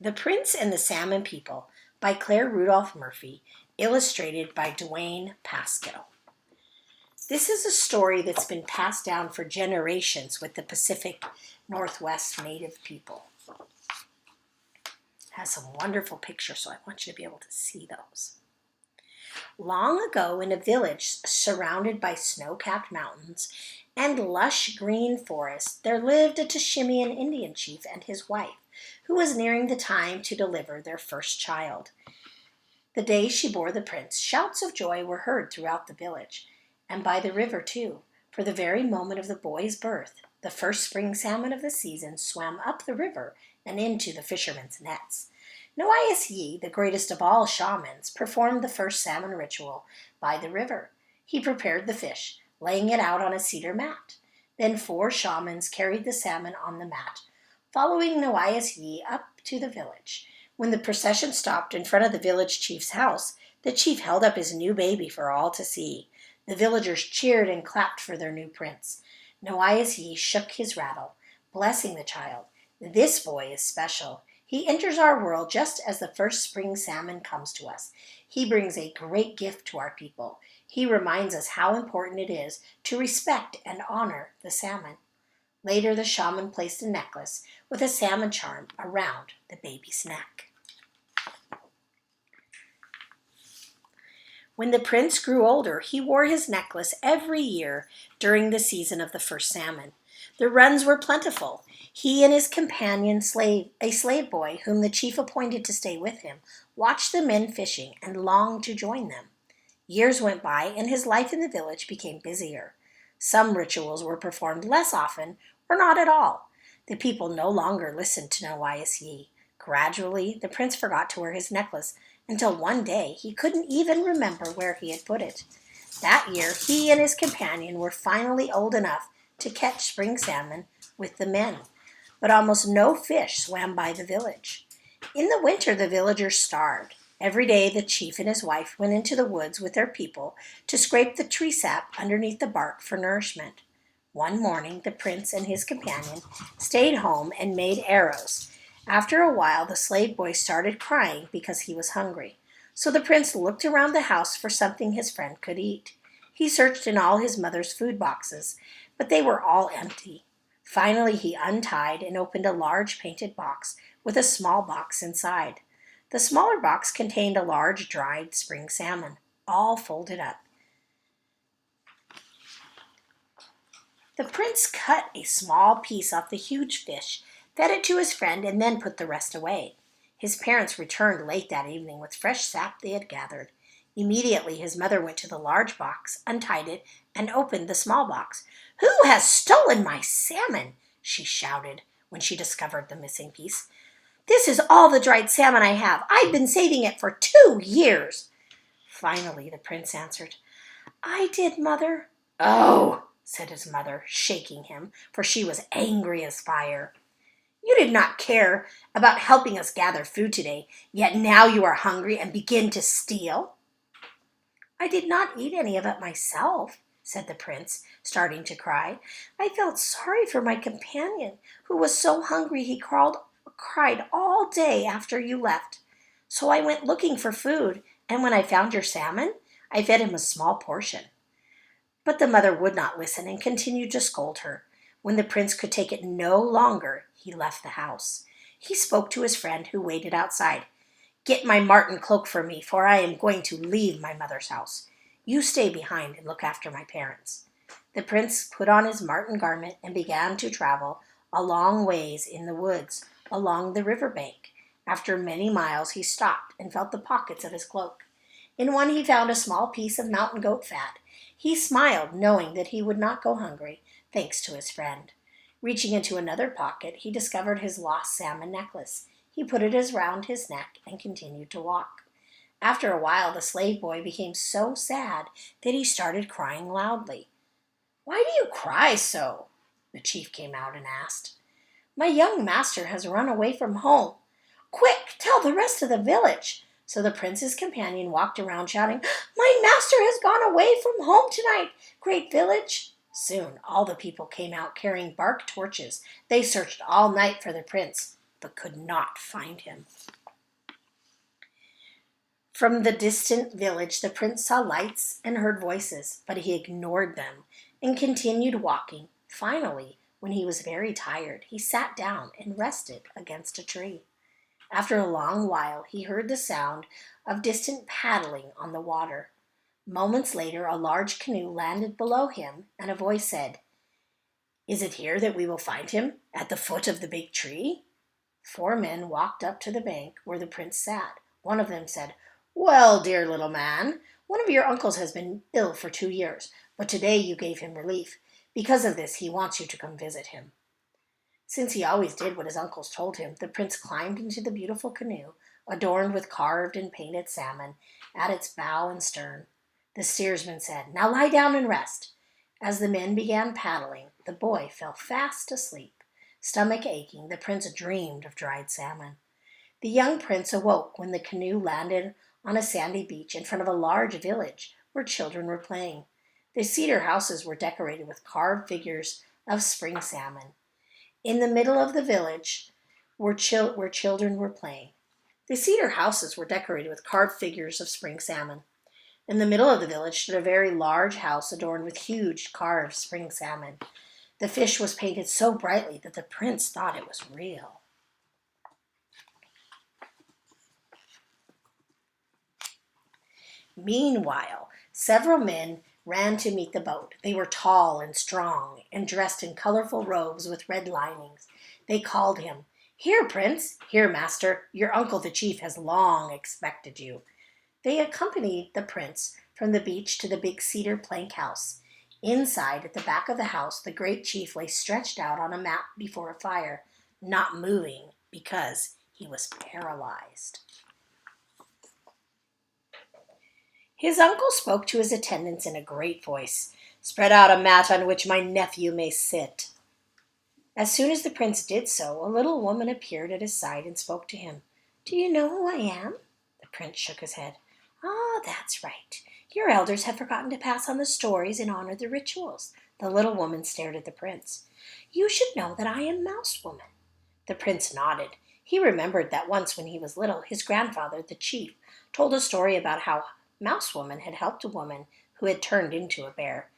The Prince and the Salmon People by Claire Rudolph Murphy, illustrated by Dwayne Pasco. This is a story that's been passed down for generations with the Pacific Northwest Native people. It has some wonderful pictures, so I want you to be able to see those. Long ago, in a village surrounded by snow-capped mountains and lush green forests, there lived a Tashimian Indian chief and his wife, who was nearing the time to deliver their first child. The day she bore the prince, shouts of joy were heard throughout the village, and by the river too, for the very moment of the boy's birth, the first spring salmon of the season swam up the river and into the fishermen's nets. Noayas, the greatest of all shamans, performed the first salmon ritual by the river. He prepared the fish, laying it out on a cedar mat. Then 4 shamans carried the salmon on the mat, following Noayas up to the village. When the procession stopped in front of the village chief's house, the chief held up his new baby for all to see. The villagers cheered and clapped for their new prince. Noayas shook his rattle, blessing the child. This boy is special. He enters our world just as the first spring salmon comes to us. He brings a great gift to our people. He reminds us how important it is to respect and honor the salmon. Later, the shaman placed a necklace with a salmon charm around the baby's neck. When the prince grew older, he wore his necklace every year during the season of the first salmon. The runs were plentiful. He and his companion, a slave boy whom the chief appointed to stay with him, watched the men fishing and longed to join them. Years went by, and his life in the village became busier. Some rituals were performed less often or not at all. The people no longer listened to Noayas. Gradually, the prince forgot to wear his necklace until one day he couldn't even remember where he had put it. That year, he and his companion were finally old enough to catch spring salmon with the men, but almost no fish swam by the village. In the winter, the villagers starved. Every day, the chief and his wife went into the woods with their people to scrape the tree sap underneath the bark for nourishment. One morning, the prince and his companion stayed home and made arrows. After a while, the slave boy started crying because he was hungry. So the prince looked around the house for something his friend could eat. He searched in all his mother's food boxes, but they were all empty. Finally, he untied and opened a large painted box with a small box inside. The smaller box contained a large dried spring salmon, all folded up. The prince cut a small piece off the huge fish, fed it to his friend, and then put the rest away. His parents returned late that evening with fresh sap they had gathered. Immediately, his mother went to the large box, untied it, and opened the small box. "Who has stolen my salmon?" she shouted when she discovered the missing piece. "This is all the dried salmon I have. I've been saving it for 2 years. Finally, the prince answered, "I did, Mother." "Oh," said his mother, shaking him, for she was angry as fire. "You did not care about helping us gather food today, yet now you are hungry and begin to steal." "I did not eat any of it myself," said the prince, starting to cry. "I felt sorry for my companion, who was so hungry he cried all day after you left. So I went looking for food, and when I found your salmon, I fed him a small portion." But the mother would not listen and continued to scold her. When the prince could take it no longer, he left the house. He spoke to his friend, who waited outside. "Get my marten cloak for me, for I am going to leave my mother's house. You stay behind and look after my parents." The prince put on his marten garment and began to travel a long ways in the woods, along the river bank. After many miles, he stopped and felt the pockets of his cloak. In one he found a small piece of mountain goat fat. He smiled, knowing that he would not go hungry, thanks to his friend. Reaching into another pocket, he discovered his lost salmon necklace. He put it around his neck and continued to walk. After a while, the slave boy became so sad that he started crying loudly. "Why do you cry so?" the chief came out and asked. "My young master has run away from home." "Quick, tell the rest of the village." So the prince's companion walked around shouting, "My master has gone away from home tonight, great village." Soon all the people came out carrying bark torches. They searched all night for the prince, but could not find him. From the distant village, the prince saw lights and heard voices, but he ignored them and continued walking. Finally, when he was very tired, he sat down and rested against a tree. After a long while, he heard the sound of distant paddling on the water. Moments later, a large canoe landed below him, and a voice said, "Is it here that we will find him, at the foot of the big tree?" 4 men walked up to the bank where the prince sat. One of them said, "Well, dear little man, one of your uncles has been ill for 2 years, but today you gave him relief. Because of this, he wants you to come visit him." Since he always did what his uncles told him, the prince climbed into the beautiful canoe, adorned with carved and painted salmon, at its bow and stern. The steersman said, "Now lie down and rest." As the men began paddling, the boy fell fast asleep. Stomach aching, the prince dreamed of dried salmon. The young prince awoke when the canoe landed on a sandy beach in front of a large village where children were playing. The cedar houses were decorated with carved figures of spring salmon. In the middle of the village where children were playing. The cedar houses were decorated with carved figures of spring salmon. In the middle of the village stood a very large house adorned with huge carved spring salmon. The fish was painted so brightly that the prince thought it was real. Meanwhile, several men ran to meet the boat. They were tall and strong and dressed in colorful robes with red linings. They called him, "Here, Prince! Here, Master! Your uncle the chief has long expected you." They accompanied the prince from the beach to the big cedar plank house. Inside, at the back of the house, the great chief lay stretched out on a mat before a fire, not moving because he was paralyzed. His uncle spoke to his attendants in a great voice. "Spread out a mat on which my nephew may sit." As soon as the prince did so, a little woman appeared at his side and spoke to him. "Do you know who I am?" The prince shook his head. "Ah, that's right. Your elders have forgotten to pass on the stories and honor the rituals." The little woman stared at the prince. "You should know that I am Mouse Woman." The prince nodded. He remembered that once when he was little, his grandfather, the chief, told a story about how Mouse Woman had helped a woman who had turned into a bear.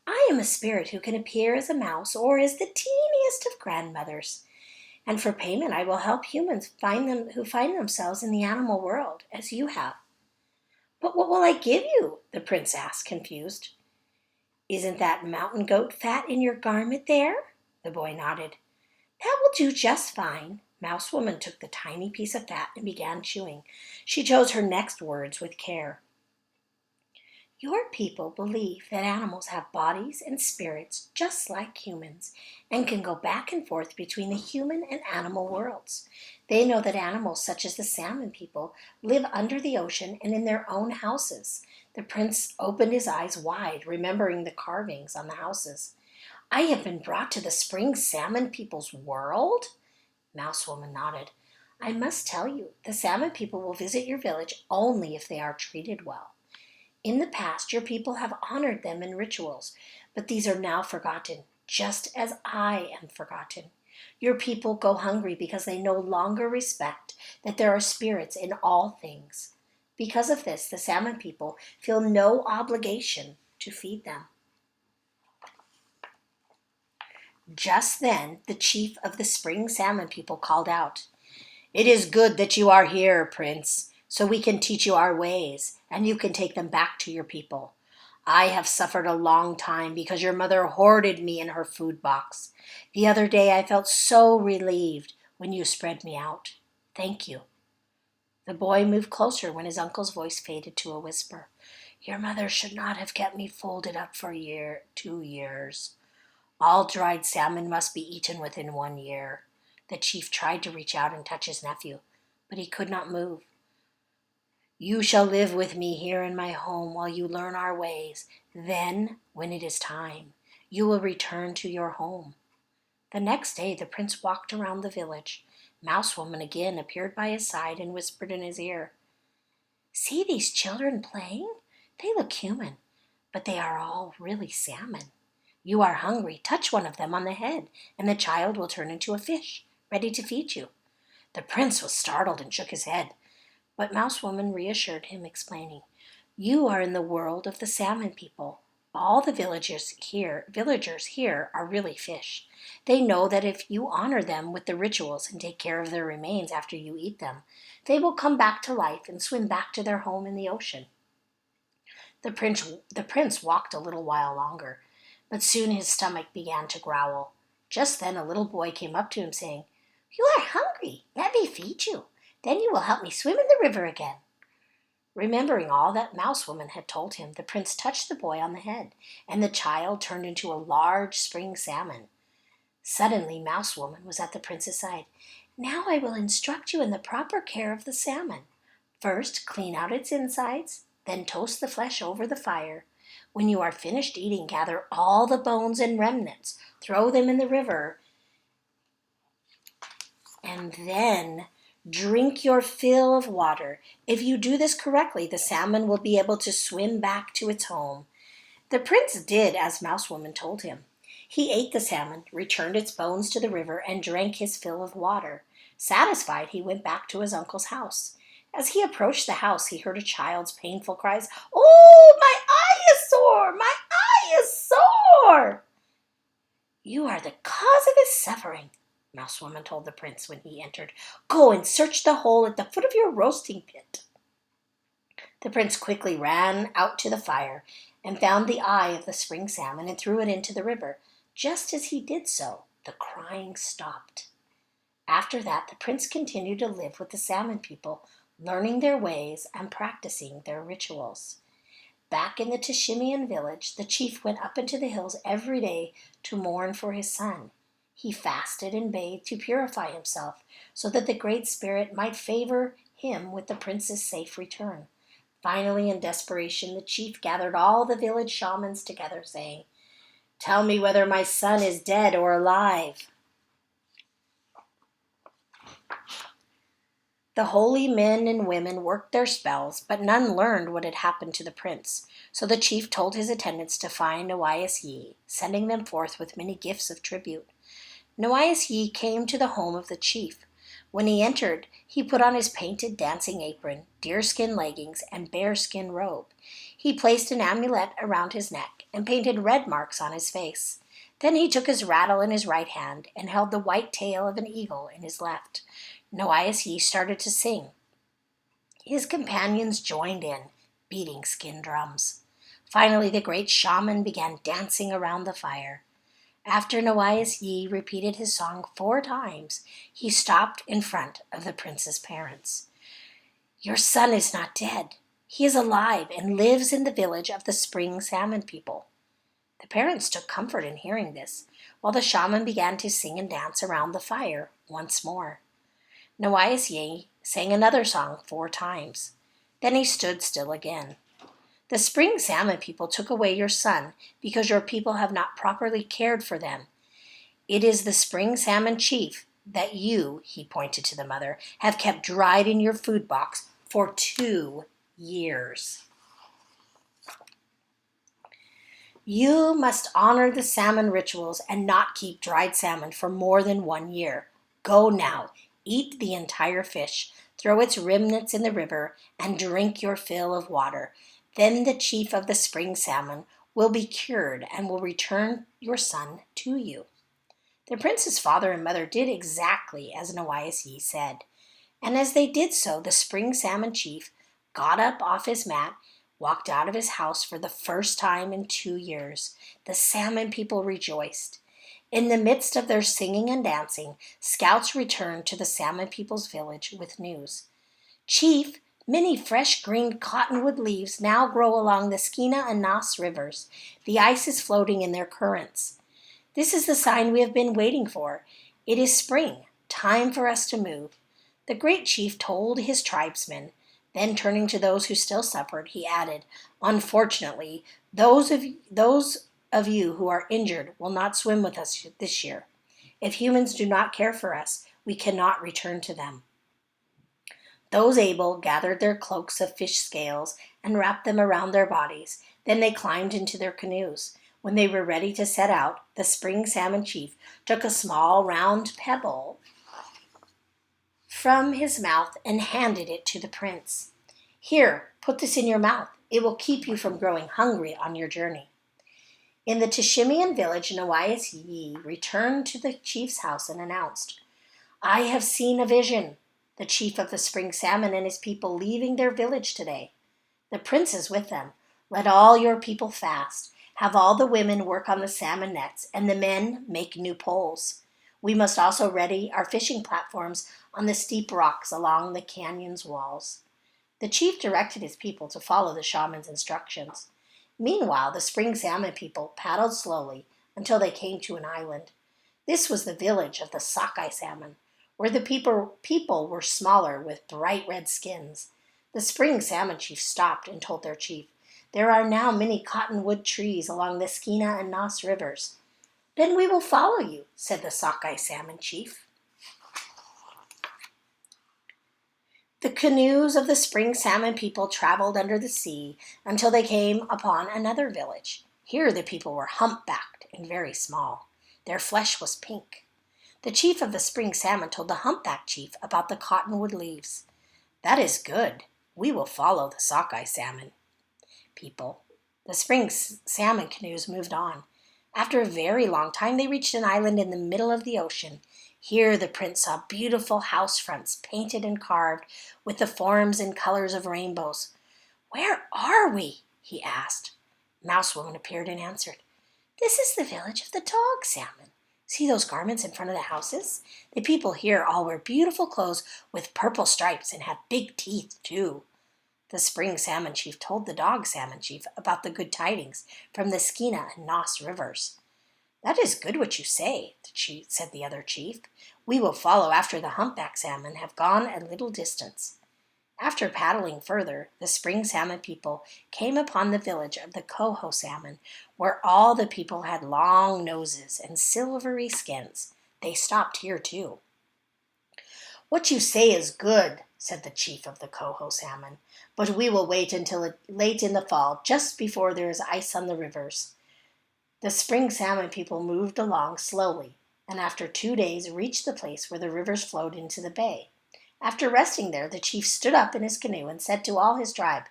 "I am a spirit who can appear as a mouse or as the teeniest of grandmothers. And for payment I will help humans who find themselves in the animal world, as you have." "But what will I give you?" the prince asked, confused. "Isn't that mountain goat fat in your garment there?" The boy nodded. "That will do just fine." Mouse Woman took the tiny piece of fat and began chewing. She chose her next words with care. "Your people believe that animals have bodies and spirits just like humans and can go back and forth between the human and animal worlds. They know that animals such as the salmon people live under the ocean and in their own houses." The prince opened his eyes wide, remembering the carvings on the houses. "I have been brought to the spring salmon people's world?" Mouse Woman nodded. "I must tell you, the salmon people will visit your village only if they are treated well. In the past, your people have honored them in rituals, but these are now forgotten, just as I am forgotten. Your people go hungry because they no longer respect that there are spirits in all things. Because of this, the salmon people feel no obligation to feed them." Just then, the chief of the spring salmon people called out, "It is good that you are here, Prince, so we can teach you our ways, and you can take them back to your people. I have suffered a long time because your mother hoarded me in her food box. The other day I felt so relieved when you spread me out. Thank you." The boy moved closer when his uncle's voice faded to a whisper. "Your mother should not have kept me folded up for 2 years. All dried salmon must be eaten within 1 year." The chief tried to reach out and touch his nephew, but he could not move. "You shall live with me here in my home while you learn our ways. Then, when it is time, you will return to your home." The next day, the prince walked around the village. Mouse Woman again appeared by his side and whispered in his ear, "See these children playing? They look human, but they are all really salmon. You are hungry, touch one of them on the head, and the child will turn into a fish, ready to feed you. The prince was startled and shook his head, but Mouse Woman reassured him, explaining, "You are in the world of the salmon people. All the villagers here are really fish. They know that if you honor them with the rituals and take care of their remains after you eat them, they will come back to life and swim back to their home in the ocean." The prince walked a little while longer, but soon his stomach began to growl. Just then a little boy came up to him, saying, "You are hungry. Let me feed you. Then you will help me swim in the river again." Remembering all that Mouse Woman had told him, the prince touched the boy on the head, and the child turned into a large spring salmon. Suddenly Mouse Woman was at the prince's side. "Now I will instruct you in the proper care of the salmon. First, clean out its insides, then toast the flesh over the fire. When you are finished eating, gather all the bones and remnants, throw them in the river, and then drink your fill of water. If you do this correctly, the salmon will be able to swim back to its home." The prince did as Mouse Woman told him. He ate the salmon, returned its bones to the river, and drank his fill of water. Satisfied, he went back to his uncle's house. As he approached the house, he heard a child's painful cries, "Oh, my eye is sore! My eye is sore!" "You are the cause of his suffering," Mouse Woman told the prince when he entered. "Go and search the hole at the foot of your roasting pit." The prince quickly ran out to the fire and found the eye of the spring salmon and threw it into the river. Just as he did so, the crying stopped. After that, the prince continued to live with the salmon people, learning their ways and practicing their rituals. Back in the Tishimian village, the chief went up into the hills every day to mourn for his son. He fasted and bathed to purify himself, so that the Great Spirit might favor him with the prince's safe return. Finally, in desperation, the chief gathered all the village shamans together, saying, "Tell me whether my son is dead or alive." The holy men and women worked their spells, but none learned what had happened to the prince. So the chief told his attendants to find Noyes Yi, sending them forth with many gifts of tribute. Noyes Yi came to the home of the chief. When he entered, he put on his painted dancing apron, deerskin leggings, and bearskin robe. He placed an amulet around his neck and painted red marks on his face. Then he took his rattle in his right hand and held the white tail of an eagle in his left. Noyes Yi started to sing. His companions joined in, beating skin drums. Finally, the great shaman began dancing around the fire. After Noyes Yi repeated his song 4 times, he stopped in front of the prince's parents. "Your son is not dead. He is alive and lives in the village of the spring salmon people." The parents took comfort in hearing this, while the shaman began to sing and dance around the fire once more. Noyes Yi sang another song 4 times. Then he stood still again. "The spring salmon people took away your son because your people have not properly cared for them. It is the spring salmon chief that you," he pointed to the mother, "have kept dried in your food box for 2 years. You must honor the salmon rituals and not keep dried salmon for more than 1 year. Go now, eat the entire fish, throw its remnants in the river, and drink your fill of water. Then the chief of the spring salmon will be cured and will return your son to you." The prince's father and mother did exactly as Noyes Yi said. And as they did so, the spring salmon chief got up off his mat, walked out of his house for the first time in 2 years. The salmon people rejoiced. In the midst of their singing and dancing, scouts returned to the salmon people's village with news. "Chief, many fresh green cottonwood leaves now grow along the Skeena and Nass rivers. The ice is floating in their currents. This is the sign we have been waiting for. It is spring, time for us to move." The great chief told his tribesmen. Then turning to those who still suffered, he added, "Unfortunately, those of you who are injured will not swim with us this year. If humans do not care for us, we cannot return to them." Those able gathered their cloaks of fish scales and wrapped them around their bodies. Then they climbed into their canoes. When they were ready to set out, the spring salmon chief took a small round pebble from his mouth and handed it to the prince. Here, put this in your mouth. It will keep you from growing hungry on your journey. In the Tishimian village, Noais Yi returned to the chief's house and announced, I have seen a vision. The chief of the spring salmon and his people leaving their village today. The prince is with them. Let all your people fast. Have all the women work on the salmon nets, and the men make new poles. We must also ready our fishing platforms on the steep rocks along the canyon's walls. The chief directed his people to follow the shaman's instructions. Meanwhile, the spring salmon people paddled slowly until they came to an island. This was the village of the sockeye salmon, where the people were smaller with bright red skins. The spring salmon chief stopped and told their chief, There are now many cottonwood trees along the Skeena and Nass rivers. Then we will follow you, said the sockeye salmon chief. The canoes of the spring salmon people traveled under the sea until they came upon another village. Here the people were humpbacked and very small. Their flesh was pink. The chief of the spring salmon told the humpback chief about the cottonwood leaves. That is good. We will follow the sockeye salmon people. The spring salmon canoes moved on. After a very long time, they reached an island in the middle of the ocean. Here the prince saw beautiful house fronts painted and carved with the forms and colors of rainbows. Where are we? He asked. Mouse Woman appeared and answered, This is the village of the dog salmon. See those garments in front of the houses? The people here all wear beautiful clothes with purple stripes and have big teeth, too. The spring salmon chief told the dog salmon chief about the good tidings from the Skeena and Nass rivers. That is good what you say, said the other chief. We will follow after the humpback salmon have gone a little distance. After paddling further, the spring salmon people came upon the village of the coho salmon, where all the people had long noses and silvery skins. They stopped here too. What you say is good, said the chief of the coho salmon, but we will wait until late in the fall, just before there is ice on the rivers. The spring salmon people moved along slowly, and after 2 days reached the place where the rivers flowed into the bay. After resting there, the chief stood up in his canoe and said to all his tribe,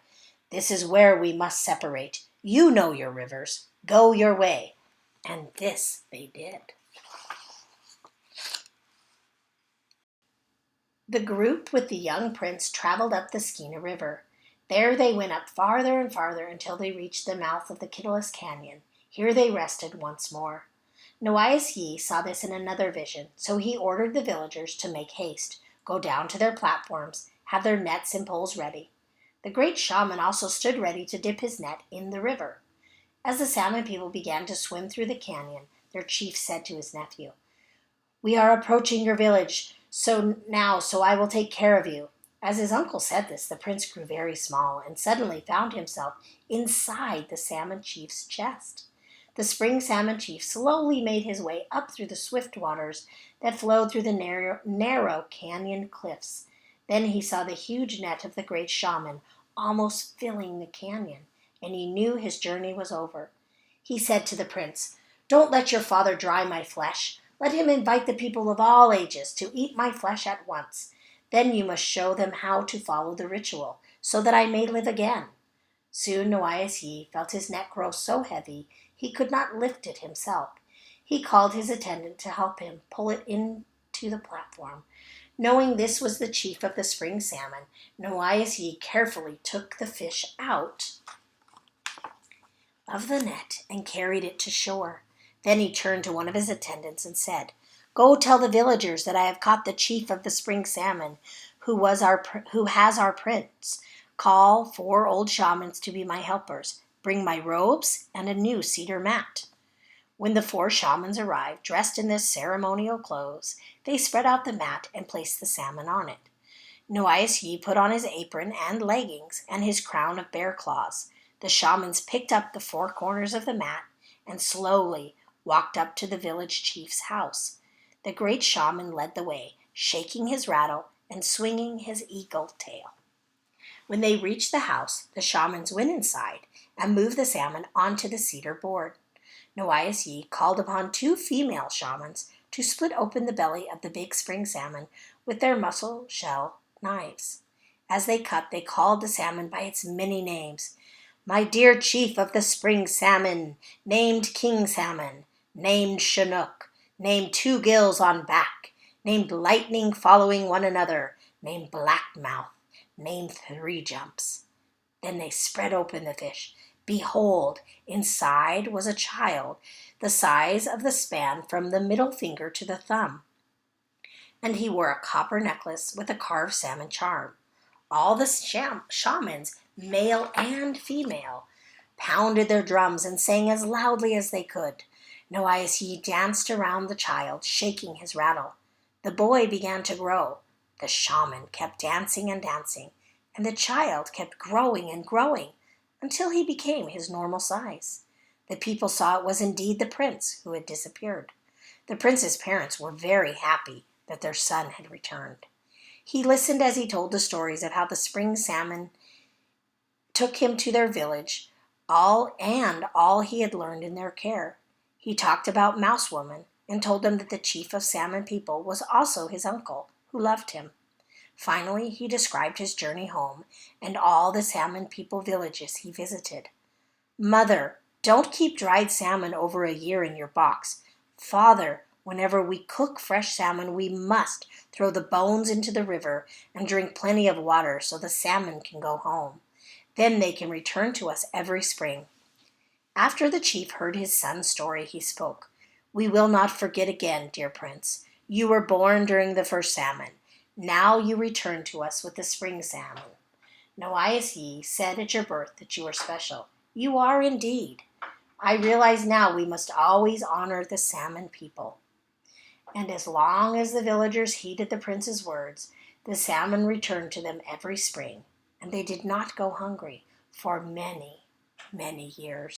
This is where we must separate. You know your rivers. Go your way. And this they did. The group with the young prince traveled up the Skeena River. There they went up farther and farther until they reached the mouth of the Kittilus Canyon. Here they rested once more. Noais Yi saw this in another vision, so he ordered the villagers to make haste, go down to their platforms, have their nets and poles ready. The great shaman also stood ready to dip his net in the river. As the salmon people began to swim through the canyon, their chief said to his nephew, We are approaching your village, so I will take care of you. As his uncle said this, the prince grew very small and suddenly found himself inside the salmon chief's chest. The spring salmon chief slowly made his way up through the swift waters that flowed through the narrow canyon cliffs. Then he saw the huge net of the great shaman almost filling the canyon, and he knew his journey was over. He said to the prince, Don't let your father dry my flesh. Let him invite the people of all ages to eat my flesh at once. Then you must show them how to follow the ritual, so that I may live again. Soon Noais Yi felt his neck grow so heavy he could not lift it himself. He called his attendant to help him pull it into the platform. Knowing this was the chief of the spring salmon, Noais Yi carefully took the fish out of the net and carried it to shore. Then he turned to one of his attendants and said, Go tell the villagers that I have caught the chief of the spring salmon, who has our prince. Call 4 old shamans to be my helpers. Bring my robes and a new cedar mat. When the 4 shamans arrived, dressed in their ceremonial clothes, they spread out the mat and placed the salmon on it. Noais Yi put on his apron and leggings and his crown of bear claws. The shamans picked up the 4 corners of the mat and slowly walked up to the village chief's house. The great shaman led the way, shaking his rattle and swinging his eagle tail. When they reached the house, the shamans went inside and moved the salmon onto the cedar board. Noais Yi called upon 2 female shamans to split open the belly of the big spring salmon with their mussel shell knives. As they cut, they called the salmon by its many names. My dear chief of the spring salmon, named King Salmon, named Chinook, named Two Gills on Back, named Lightning following one another, named Blackmouth, named Three Jumps. Then they spread open the fish. Behold, inside was a child, the size of the span from the middle finger to the thumb, and he wore a copper necklace with a carved salmon charm. All the shamans, male and female, pounded their drums and sang as loudly as they could. Noaisi danced around the child, shaking his rattle. The boy began to grow. The shaman kept dancing and dancing, and the child kept growing and growing until he became his normal size. The people saw it was indeed the prince who had disappeared. The prince's parents were very happy that their son had returned. He listened as he told the stories of how the spring salmon took him to their village, all he had learned in their care. He talked about Mouse Woman and told them that the chief of salmon people was also his uncle, who loved him. Finally, he described his journey home and all the salmon people villages he visited. Mother, don't keep dried salmon over a year in your box. Father, whenever we cook fresh salmon, we must throw the bones into the river and drink plenty of water so the salmon can go home. Then they can return to us every spring. After the chief heard his son's story, he spoke. We will not forget again, dear prince. You were born during the first salmon. Now you return to us with the spring salmon. Noaisi said at your birth that you were special. You are indeed. I realize now we must always honor the salmon people. And as long as the villagers heeded the prince's words, the salmon returned to them every spring, and they did not go hungry for many, many years.